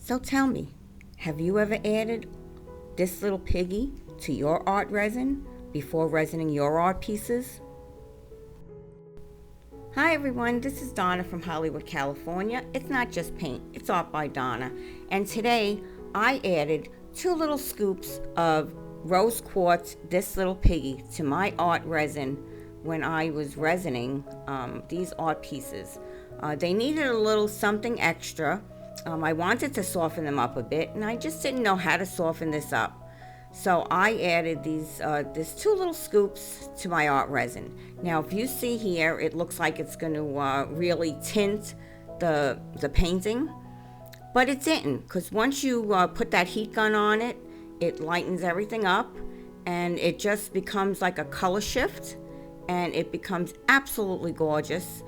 So tell me, have you ever added this little piggy to your art resin before resining your art pieces? Hi everyone, this is Donna from Hollywood, California. It's not just paint, it's Art by Donna. And today I added 2 little scoops of rose quartz, This Little Piggy, to my art resin when I was resining these art pieces. They needed a little something extra. I wanted to soften them up a bit, and I just didn't know how to soften this up. So I added these 2 little scoops to my art resin. Now, if you see here, it looks like it's going to really tint the painting, but it didn't, because once you put that heat gun on it, it lightens everything up, and it just becomes like a color shift, and it becomes absolutely gorgeous.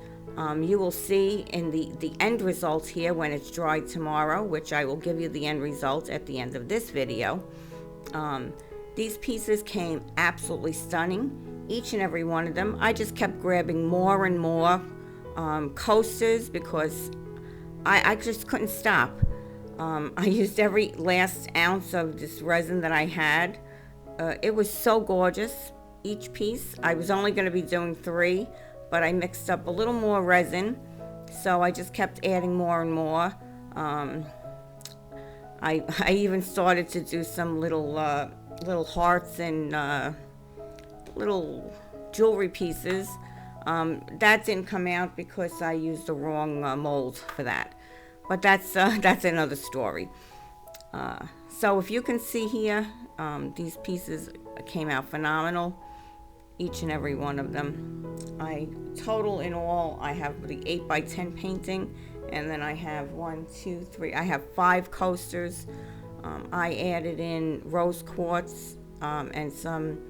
You will see in the end result here when it's dried tomorrow, which I will give you the end result at the end of this video. These pieces came absolutely stunning, each and every one of them. I just kept grabbing more and more coasters because I just couldn't stop. I used every last ounce of this resin that I had. It was so gorgeous, each piece. I was only going to be doing 3, but I mixed up a little more resin, so I just kept adding more and more. I even started to do some little hearts and little jewelry pieces. That didn't come out because I used the wrong mold for that. But that's another story. So if you can see here, these pieces came out phenomenal, each and every one of them. Total in all, I have the 8x10 painting, and then I have 1, 2, 3. I have 5 coasters. I added in rose quartz and some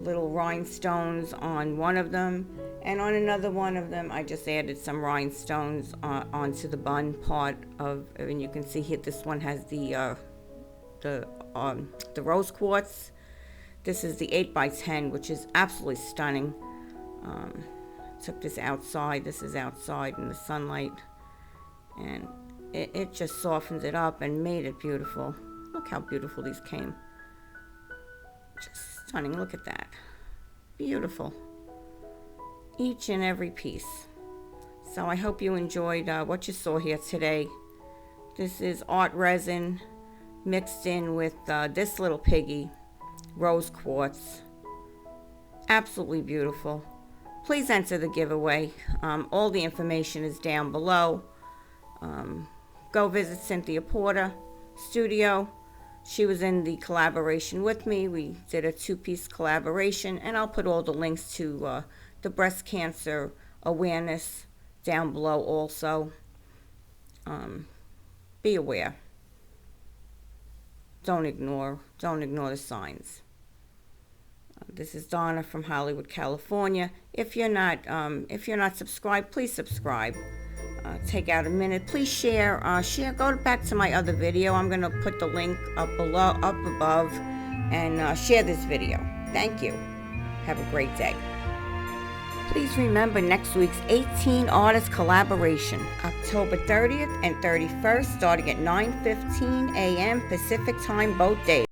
little rhinestones on one of them, and on another one of them I just added some rhinestones onto the bun part of, and you can see here this one has the rose quartz. This is the 8x10, which is absolutely stunning. Took this outside. This is outside in the sunlight, and it just softened it up and made it beautiful. Look how beautiful these came. Just stunning. Look at that. Beautiful. Each and every piece. So I hope you enjoyed what you saw here today. This is art resin mixed in with This Little Piggy, rose quartz. Absolutely beautiful. Please enter the giveaway. All the information is down below. Go visit Cynthia Porter studio. She was in the collaboration with me. We did a 2-piece collaboration, and I'll put all the links to the breast cancer awareness down below also. Be aware. Don't ignore the signs. This is Donna from Hollywood, California. If you're not subscribed, please subscribe. Take out a minute. Please share. Go back to my other video. I'm going to put the link up above, and share this video. Thank you. Have a great day. Please remember next week's 18 artist collaboration, October 30th and 31st, starting at 9:15 a.m. Pacific time, both days.